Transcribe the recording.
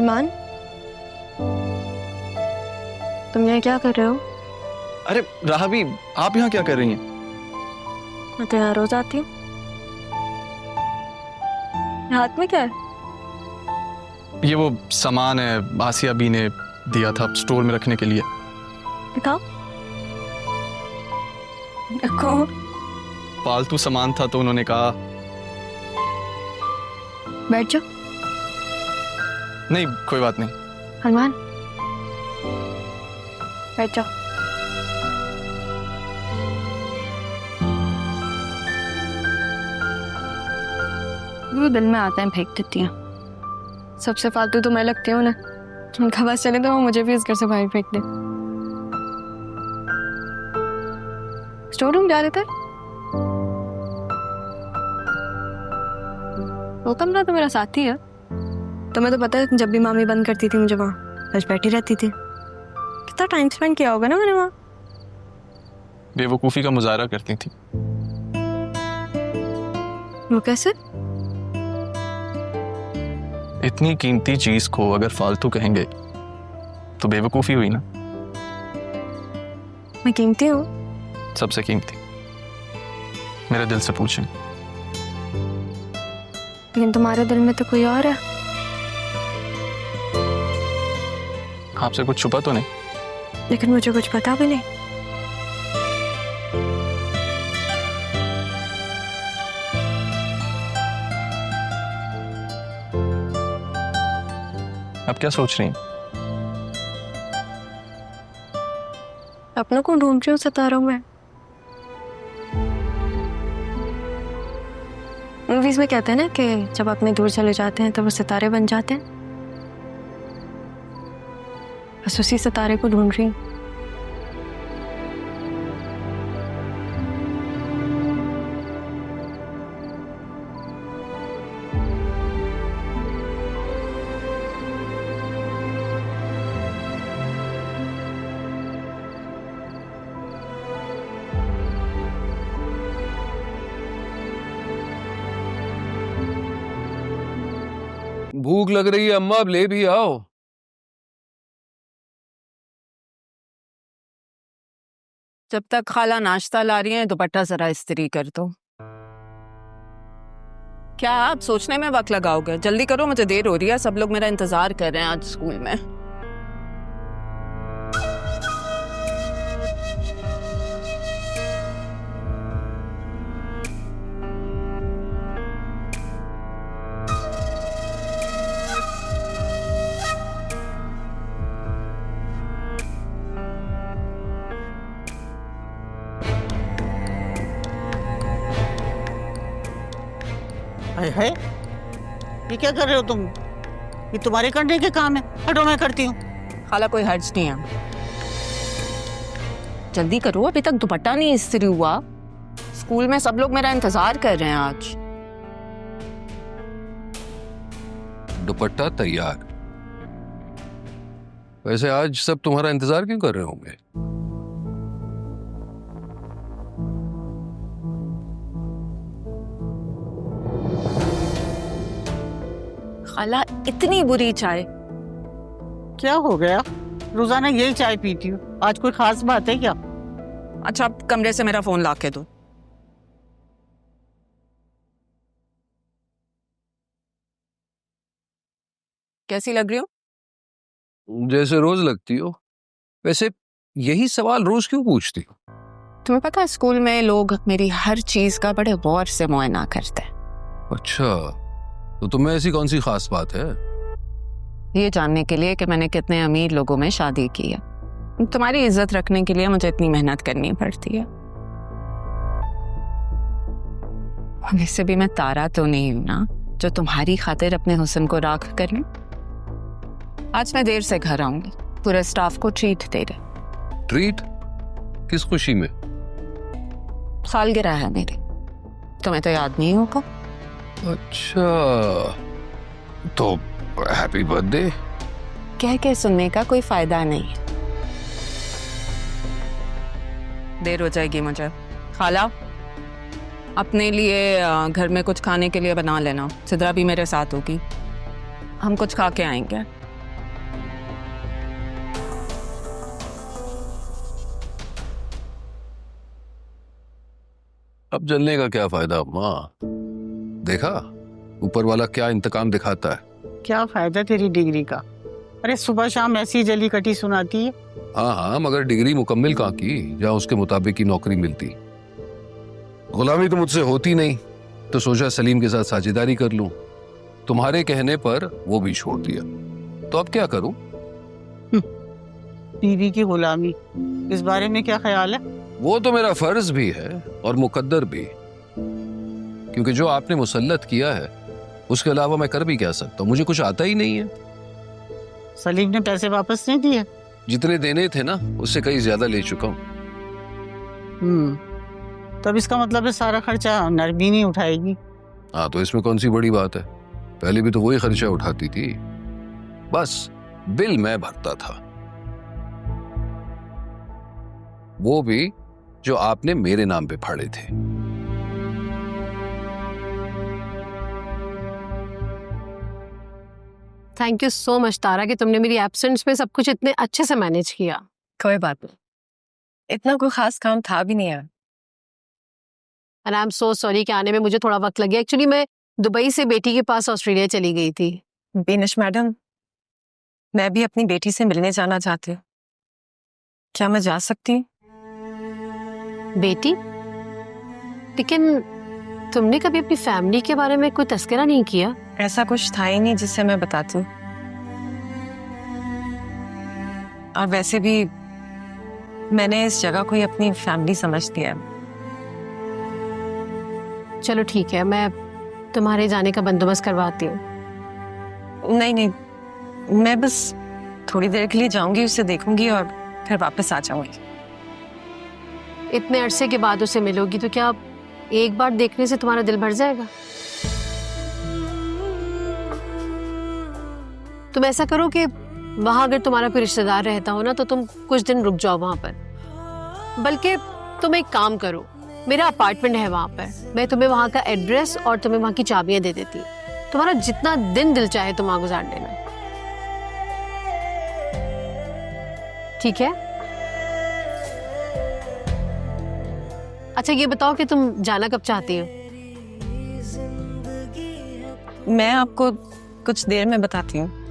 सलमान, तुम यहाँ क्या कर रहे हो? अरे राहबी, आप यहाँ क्या कर रही हैं? मैं तो यहाँ रोज आती हूँ। हाथ में क्या है? ये वो सामान है, आसिया बी ने दिया था स्टोर में रखने के लिए। दिखाओ। रखो। फालतू सामान था तो उन्होंने कहा। बैठ जाओ। नहीं, कोई बात नहीं। सलमान, बैठ जाओ। वो दिन में आते हैं फेंक देती हैं। सबसे फालतू तो मैं लगती हूँ ना, उनका बस चले तो वो मुझे भी इस घर से बाहर फेंक दे। स्टोर रूम जा रहे थे? वो कमरा तो मेरा साथी है। तुम्हें तो पता है जब भी मामी बंद करती थी मुझे वहाँ बस बैठी रहती थी। कितना टाइम स्पेंड किया होगा ना मैंने वहाँ। बेवकूफ़ी का मुजाहरा करती थी। वो कैसे? इतनी कीमती चीज को अगर फालतू कहेंगे तो बेवकूफ़ी हुई ना। मैं कीमती हूँ? सबसे कीमती। मेरे दिल से पूछें। लेकिन तुम्हारे दिल में तो कोई और है। आपसे कुछ छुपा तो नहीं? लेकिन मुझे कुछ पता भी नहीं। आप क्या सोच रही हैं? अपनों को ढूंढ रही हूँ सितारों में। मूवीज में कहते हैं ना कि जब अपने दूर चले जाते हैं तो वो सितारे बन जाते हैं। बस उसी सितारे को ढूंढ रही हूँ। भूख लग रही है अम्मा, अब ले भी आओ। जब तक खाला नाश्ता ला रही हैं दुपट्टा जरा इस्त्री कर दो। क्या आप सोचने में वक्त लगाओगे? जल्दी करो, मुझे देर हो रही है। सब लोग मेरा इंतजार कर रहे हैं आज स्कूल में। हाय हाय, ये क्या कर रहे हो तुम? ये तुम्हारे करने के काम है। हटो, मैं करती हूँ। खाला कोई हर्ज नहीं है। जल्दी करो, अभी तक दुपट्टा नहीं इस्त्री हुआ। स्कूल में सब लोग मेरा इंतजार कर रहे हैं आज। दुपट्टा तैयार। वैसे आज सब तुम्हारा इंतजार क्यों कर रहे होंगे? खाला इतनी बुरी चाय। क्या हो गया? रोजाना यही चाय पीती हूँ, आज कोई खास बात है क्या? अच्छा, आप कमरे से मेरा फोन ला के दो। कैसी लग रही हो? जैसे रोज लगती हो। वैसे यही सवाल रोज क्यों पूछती हो? तुम्हें पता है स्कूल में लोग मेरी हर चीज का बड़े गौर से मुआयना करते हैं। अच्छा, तो तुम्हें ऐसी कौन सी खास बात है? ये जानने के लिए कि मैंने कितने अमीर लोगों में शादी की है। तुम्हारी इज्जत रखने के लिए मुझे इतनी मेहनत करनी पड़ती है। वैसे भी मैं तारा तो नहीं हूं ना जो तुम्हारी खातिर अपने हुस्न को राख कर लूं। आज मैं देर से घर आऊंगी, पूरे स्टाफ को ट्रीट दे रहे। ट्रीट? किस खुशी में? सालगिरह है मेरी, तुम्हें तो याद नहीं होगा। अच्छा, तो हैप्पी बर्थडे। कह के सुनने का कोई फायदा नहीं। देर हो जाएगी मुझे। खाला, अपने लिए घर में कुछ खाने के लिए बना लेना। सिद्रा भी मेरे साथ होगी, हम कुछ खा के आएंगे। अब जलने का क्या फायदा अम्मा? देखा ऊपर वाला क्या इंतकाम दिखाता है। क्या फायदा तेरी डिग्री का? अरे सुबह शाम ऐसी जली कटी सुनाती है। हाँ हाँ, मगर डिग्री मुकम्मल कहाँ की जहाँ उसके मुताबिक की नौकरी मिलती। गुलामी तो मुझसे होती नहीं, तो सोचा सलीम के साथ साझेदारी कर लूं। तुम्हारे कहने पर वो भी छोड़ दिया, तो अब क्या करूं? बीवी की गुलामी, इस बारे में क्या ख्याल है? वो तो मेरा फर्ज भी है और मुकद्दर भी, क्योंकि जो आपने मुसल्लत किया है उसके अलावा मैं कर भी क्या सकता हूं? मुझे कुछ आता ही नहीं है। सलीम ने पैसे वापस नहीं दिए? जितने देने थे ना उससे कहीं ज्यादा ले चुका हूं। तब इसका मतलब है सारा खर्चा नरमी नहीं उठाएगी। हाँ, तो इसमें कौन सी बड़ी बात है? पहले भी तो वही खर्चा उठाती थी, बस बिल मैं भरता था, वो भी जो आपने मेरे नाम पे फाड़े थे। थैंक यू सो मच तारा कि तुमने मेरी एब्सेंस में सब कुछ इतने अच्छे से मैनेज किया। कोई बात नहीं, इतना कोई खास काम था भी नहीं यार। And I am so sorry कि आने में मुझे थोड़ा वक्त लग गया। एक्चुअली मैं दुबई से बेटी के पास ऑस्ट्रेलिया चली गई थी। बेनिश मैडम, मैं भी अपनी बेटी से मिलने जाना चाहती हूँ, क्या मैं जा सकती हूँ? बेटी? लेकिन तुमने कभी अपनी फैमिली के बारे में कोई तस्करा नहीं किया? ऐसा कुछ था ही नहीं जिससे मैं बताती हूँ। और वैसे भी मैंने इस जगह को ही अपनी फैमिली समझ लिया है। चलो ठीक है, मैं तुम्हारे जाने का बंदोबस्त करवाती हूँ। नहीं नहीं, मैं बस थोड़ी देर के लिए जाऊंगी, उसे देखूंगी और फिर वापस आ जाऊंगी। इतने अरसे के बाद उसे मिलोगी तो क्या एक बार देखने से तुम्हारा दिल भर जाएगा? तुम ऐसा करो कि वहां अगर तुम्हारा कोई रिश्तेदार रहता हो ना तो तुम कुछ दिन रुक जाओ वहां पर। बल्कि तुम एक काम करो, मेरा अपार्टमेंट है वहां पर, मैं तुम्हें वहां का एड्रेस और तुम्हें वहां की चाबियां दे देती हूँ। तुम्हारा जितना दिन दिल चाहे तुम वहां गुजार लेना, ठीक है? अच्छा ये बताओ कि तुम जाना कब चाहती हो? मैं आपको कुछ देर में बताती हूँ।